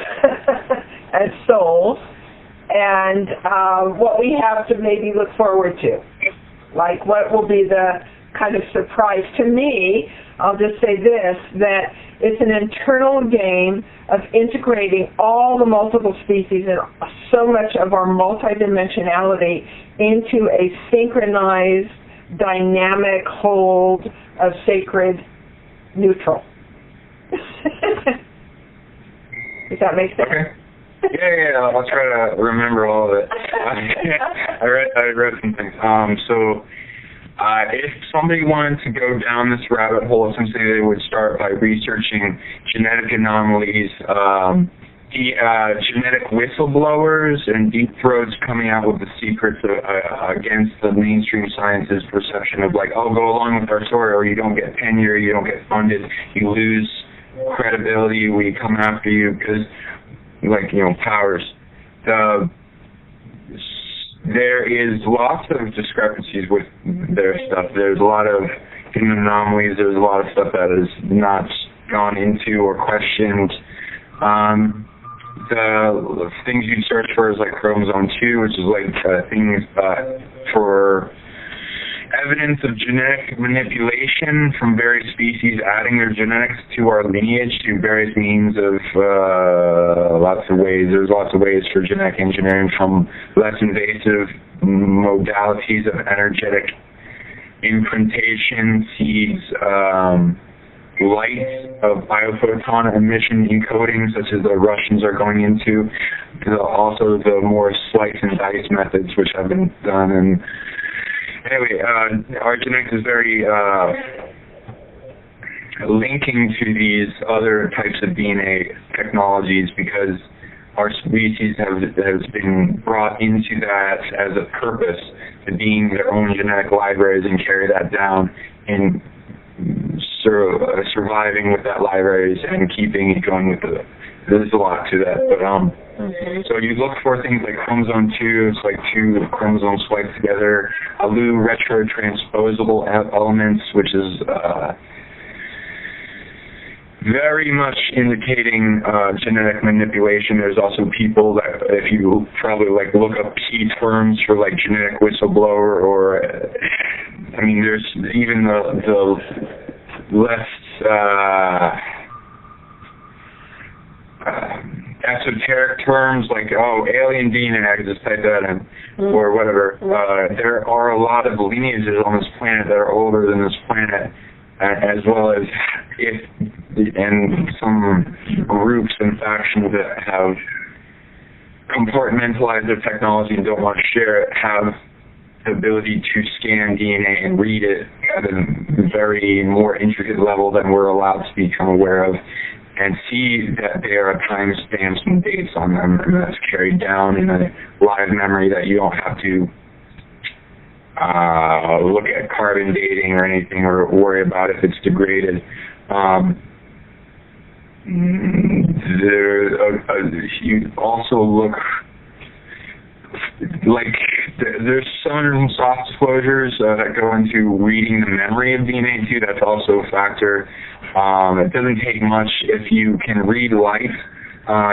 as souls, and what we have to maybe look forward to. Like, what will be the kind of surprise to me? I'll just say this, that it's an internal game of integrating all the multiple species and so much of our multidimensionality into a synchronized, dynamic hold of sacred neutral. Does that make sense? Okay. Yeah, I'll try to remember all of it. I read some things. If somebody wanted to go down this rabbit hole, essentially they would start by researching genetic anomalies, genetic whistleblowers, and deep throats coming out with the secrets against the mainstream science's perception of go along with our story, or you don't get tenure, you don't get funded, you lose credibility, we come after you because, like, powers. There is lots of discrepancies with their stuff. There's a lot of hidden anomalies. There's a lot of stuff that is not gone into or questioned. The things you search for is like chromosome 2, which is like things for evidence of genetic manipulation from various species, adding their genetics to our lineage through various means of lots of ways. There's lots of ways for genetic engineering, from less invasive modalities of energetic imprintation, seeds, light of biophoton emission encoding, such as the Russians are going into. Also the more slice and dice methods which have been done. And anyway, our genetics is very linking to these other types of DNA technologies, because our species has been brought into that as a purpose, to being their own genetic libraries and carry that down and surviving with that libraries and keeping it going with the. There's a lot to that, but so you look for things like chromosome 2. It's like two chromosomes spliced together. Alu retrotransposable elements, which is very much indicating genetic manipulation. There's also people that, if you probably look up key terms for like genetic whistleblower, or there's even the less esoteric terms like, alien DNA, I could just type that in, or whatever. There are a lot of lineages on this planet that are older than this planet, as well as and some groups and factions that have compartmentalized their technology and don't want to share it, have the ability to scan DNA and read it at a very more intricate level than we're allowed to become aware of, and see that there are timestamps and dates on them, and that's carried down in a live memory that you don't have to look at carbon dating or anything, or worry about if it's degraded. You also look like there's some soft disclosures that go into reading the memory of DNA too. That's also a factor. It doesn't take much. If you can read light,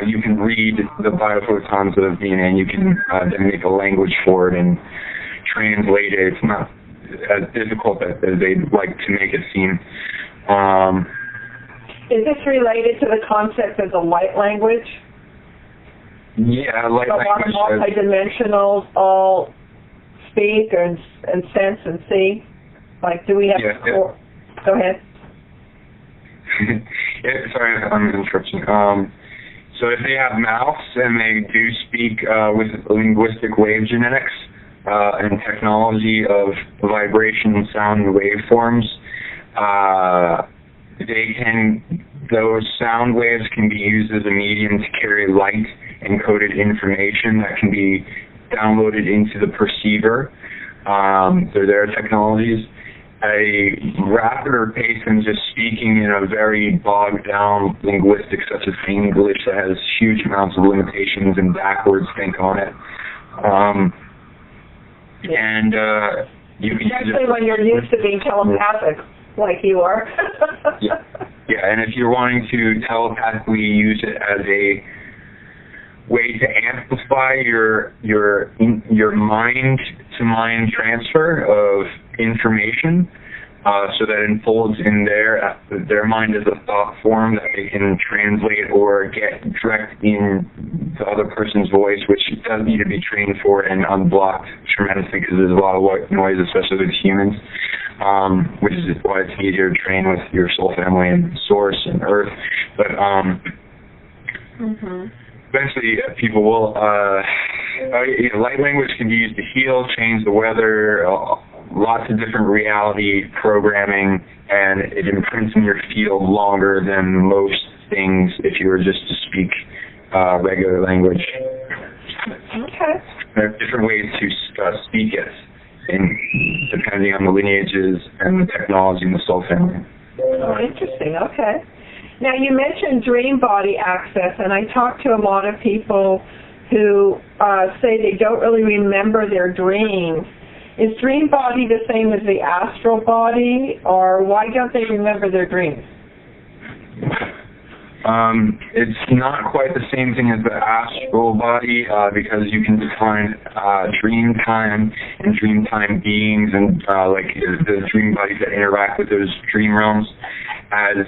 you can read the biophotons of DNA, and you can then make a language for it and translate it. It's not as difficult as they'd like to make it seem. Is this related to the concept of the light language? Yeah, light so language. A lot of multidimensionals all speak and sense and see. Like, do we have? Go ahead. Sorry, I'm interrupting. So if they have mouths and they do speak with linguistic wave genetics and technology of vibration and sound waveforms, those sound waves can be used as a medium to carry light encoded information that can be downloaded into the perceiver. They're their technologies. A rapider pace than just speaking in a very bogged down linguistic such as English that has huge amounts of limitations and backwards think on it. And you can especially when you're used to being telepathic like you are. Yeah, and if you're wanting to telepathically use it as a way to amplify your mind-to-mind transfer of information, so that it unfolds in their mind as a thought form that they can translate or get direct in the other person's voice, which does need to be trained for and unblocked tremendously, because there's a lot of white noise, especially with humans, which is why it's easier to train with your soul family and source and earth. But eventually people will, light language can be used to heal, change the weather, lots of different reality programming, and it imprints in your field longer than most things if you were just to speak regular language. Okay. There are different ways to speak it, depending on the lineages and the technology in the soul family. Oh, interesting. Okay. Now, you mentioned dream body access, and I talk to a lot of people who say they don't really remember their dreams. Is dream body the same as the astral body, or why don't they remember their dreams? It's not quite the same thing as the astral body because you can define dream time and dream time beings and like the dream bodies that interact with those dream realms as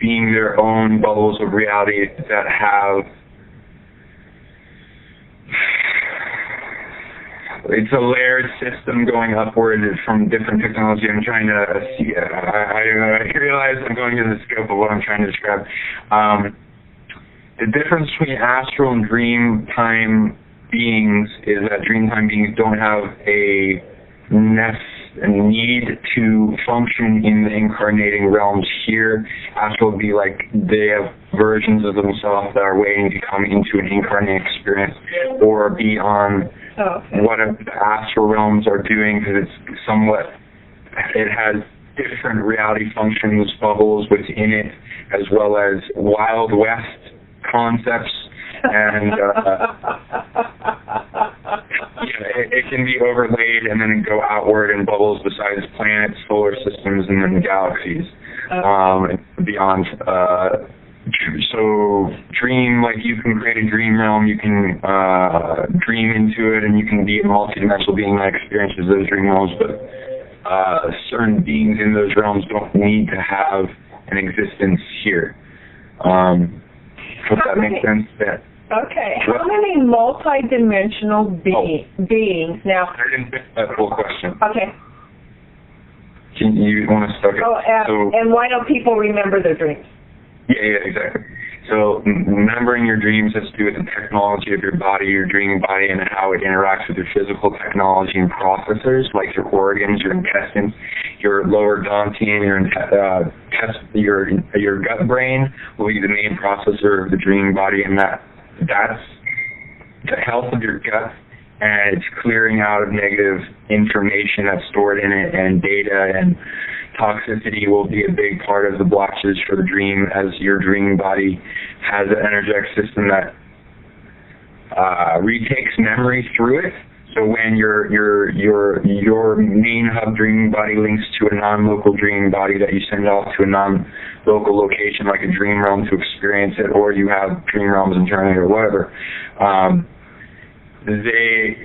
being their own bubbles of reality that have. It's a layered system going upward from different technology. I'm trying to see. I realize I'm going into the scope of what I'm trying to describe. The difference between astral and dream time beings is that dream time beings don't have a need to function in the incarnating realms here. Astral would be like they have versions of themselves that are waiting to come into an incarnate experience or be on what the astral realms are doing, because it has different reality functions, bubbles within it, as well as Wild West concepts, and it can be overlaid and then go outward in bubbles besides planets, solar systems, and then galaxies, and beyond. So dream, like you can create a dream realm, you can dream into it, and you can be a multidimensional being that experiences those dream realms, but certain beings in those realms don't need to have an existence here. Hope that makes sense. Yeah. Okay. How many multidimensional beings now? I didn't finish that full question. Okay. You want to start it? And why don't people remember their dreams? Yeah, exactly. So remembering your dreams has to do with the technology of your body, your dreaming body, and how it interacts with your physical technology and processors, like your organs, your intestines, your lower dantian, your gut brain will be the main processor of the dreaming body, and that's the health of your gut, and it's clearing out of negative information that's stored in it, and data and toxicity will be a big part of the blockages for the dream, as your dreaming body has an energetic system that retakes memory through it. So when your main hub dreaming body links to a non-local dreaming body that you send off to a non-local location like a dream realm to experience it, or you have dream realms internally or whatever, they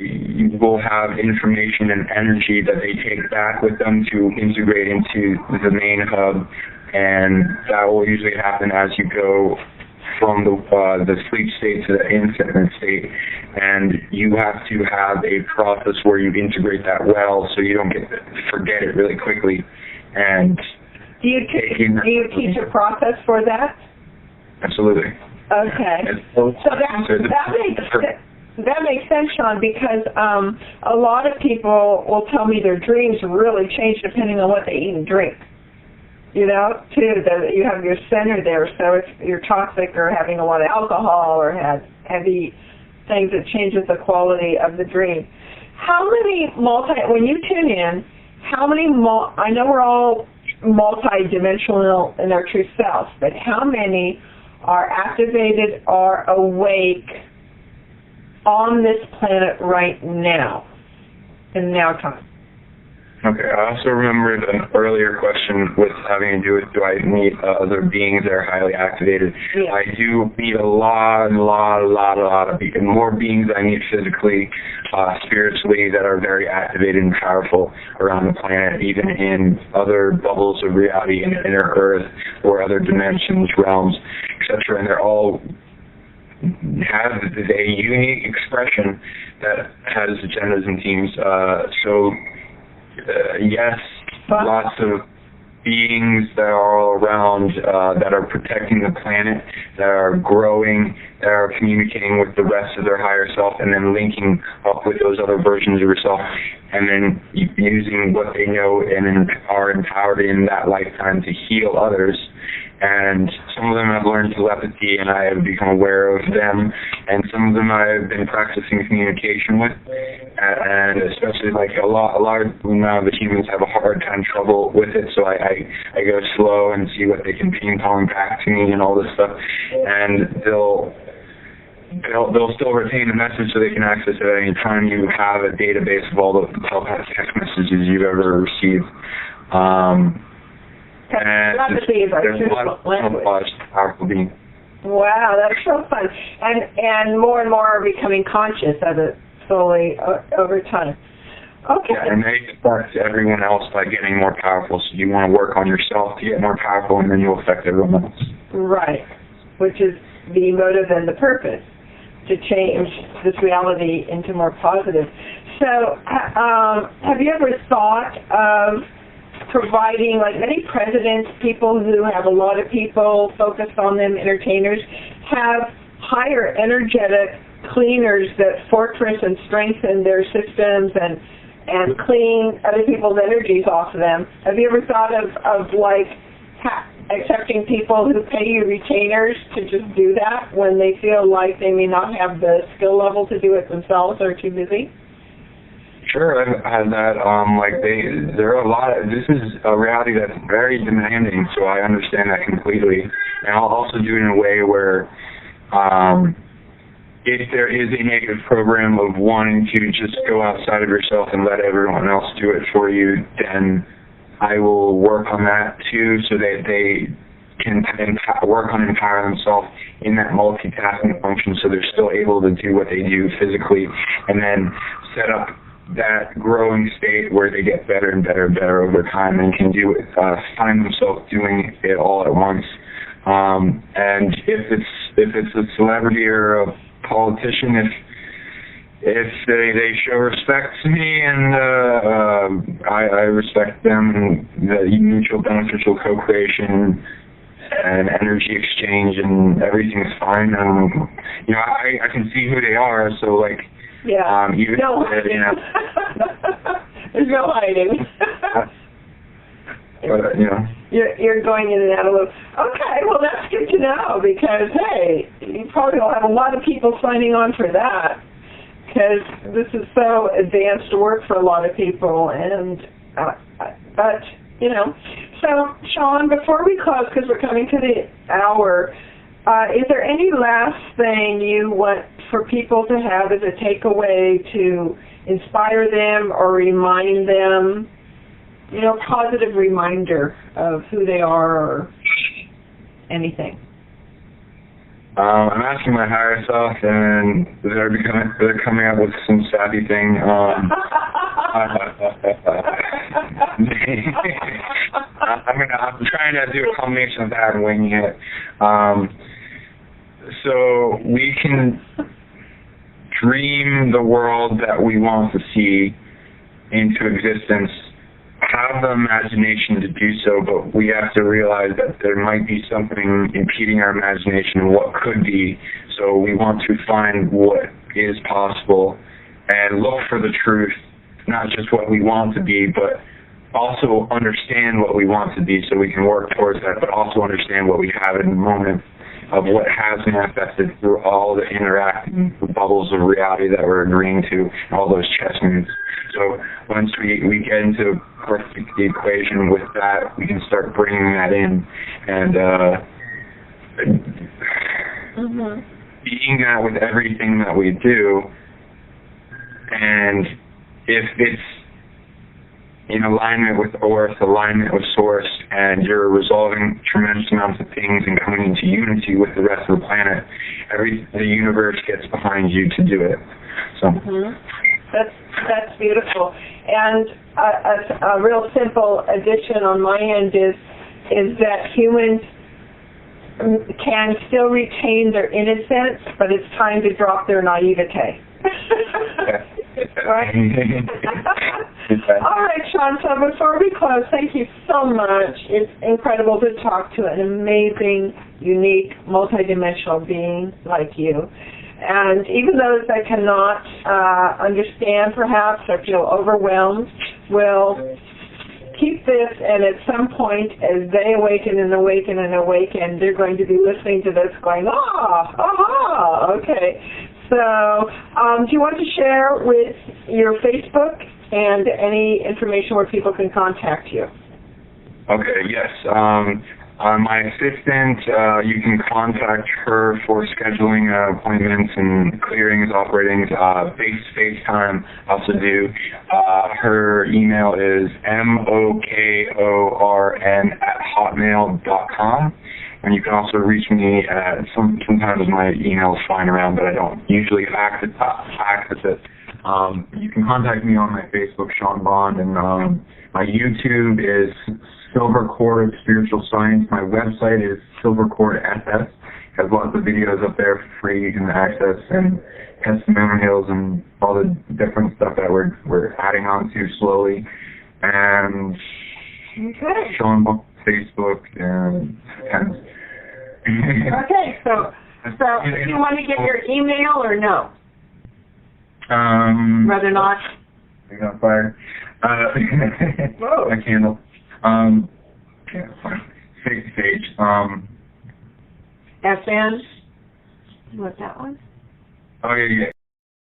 will have information and energy that they take back with them to integrate into the main hub, and that will usually happen as you go from the sleep state to the infinite state, and you have to have a process where you integrate that well so you don't forget it really quickly. And do you teach a process for that? Absolutely. Okay. So that makes sense, Sean, because a lot of people will tell me their dreams really change depending on what they eat and drink. You know, too, that you have your center there, so if you're toxic or having a lot of alcohol or had heavy things, it changes the quality of the dream. How many when you tune in, how many, I know we're all multidimensional in our true self, but how many are activated or awake on this planet right now, in now time? Okay, I also remembered an earlier question with having to do with, do I meet other beings that are highly activated? Yeah. I do meet a lot of beings, more beings I meet physically, spiritually, that are very activated and powerful around the planet, even in other bubbles of reality, in inner Earth, or other dimensions, realms, etc., and they're all have a unique expression that has agendas and themes. Yes, lots of beings that are all around, that are protecting the planet, that are growing, that are communicating with the rest of their higher self, and then linking up with those other versions of yourself, and then using what they know and are empowered in that lifetime to heal others. And some of them have learned telepathy, and I have become aware of them, and some of them I have been practicing communication with. and especially like a lot of now the humans have a hard time trouble with it, so I go slow and see what they can ping pong back to me and all this stuff, and they'll still retain the message so they can access it at any time. You have a database of all the telepathic text messages you've ever received. And there's a lot of powerful beings. Wow, that's so fun. And more are becoming conscious of it slowly over time. Okay. Yeah, and they affect everyone else by getting more powerful. So you want to work on yourself to get more powerful, and then you'll affect everyone else. Right, which is the motive and the purpose, to change this reality into more positive. So have you ever thought of providing, like many presidents, people who have a lot of people focused on them, entertainers, have higher energetic cleaners that fortress and strengthen their systems and clean other people's energies off of them? Have you ever thought of accepting people who pay you retainers to just do that when they feel like they may not have the skill level to do it themselves or are too busy? Sure, I've had that. There are a lot of, this is a reality that's very demanding, so I understand that completely. And I'll also do it in a way where if there is a negative program of wanting to just go outside of yourself and let everyone else do it for you, then I will work on that too, so that they can work on empowering themselves in that multitasking function, so they're still able to do what they do physically, and then set up that growing state where they get better and better and better over time and can do it, find themselves doing it all at once. And if it's a celebrity or a politician, if they show respect to me and I respect them, and the mutual beneficial co-creation and energy exchange and everything's fine, I can see who they are, so like. Yeah. Even no hiding. There's no hiding. But, You're going in and out of loop. Okay, well that's good to know, because hey, you probably will have a lot of people signing on for that, because this is so advanced work for a lot of people. And but so Sean, before we close, because we're coming to the hour, is there any last thing you want for people to have as a takeaway to inspire them or remind them, positive reminder of who they are or anything? I'm asking my higher self, and they're coming up with some savvy thing. I'm trying to do a combination of that and winging it. So we can dream the world that we want to see into existence, have the imagination to do so, but we have to realize that there might be something impeding our imagination of what could be. So we want to find what is possible and look for the truth, not just what we want to be, but also understand what we want to be so we can work towards that, but also understand what we have in the moment of what has manifested through all the interacting bubbles of reality that we're agreeing to, all those chess moves. So once we get into the equation with that, we can start bringing that in and being that with everything that we do. And if it's in alignment with Earth, alignment with Source, and you're resolving tremendous amounts of things and coming into unity with the rest of the planet, the universe gets behind you to do it. So that's beautiful. And a real simple addition on my end is that humans can still retain their innocence, but it's time to drop their naivete. Right? All right, Sean, so before we close, thank you so much. It's incredible to talk to an amazing, unique, multidimensional being like you. And even those that cannot understand, perhaps, or feel overwhelmed, will keep this, and at some point, as they awaken, they're going to be listening to this going, aha, okay. So, do you want to share with your Facebook and any information where people can contact you? Okay, yes. My assistant, you can contact her for scheduling appointments and clearings, operating, FaceTime, also do. Her email is mokorn@hotmail.com. And you can also reach me at, sometimes my email is flying around, but I don't usually access it. You can contact me on my Facebook, Sean Bond, and my YouTube is Silver Cord Spiritual Science. My website is Silvercord SS. Has lots of videos up there for free you can access, and testimonials and all the different stuff that we're adding on to slowly. And Okay. Sean Bond, Facebook, and Okay, so do you want to give your email or no? Rather not? I got fire. Whoa. My candle. Yeah, fine. Sage. SN? You want that one? Oh, yeah.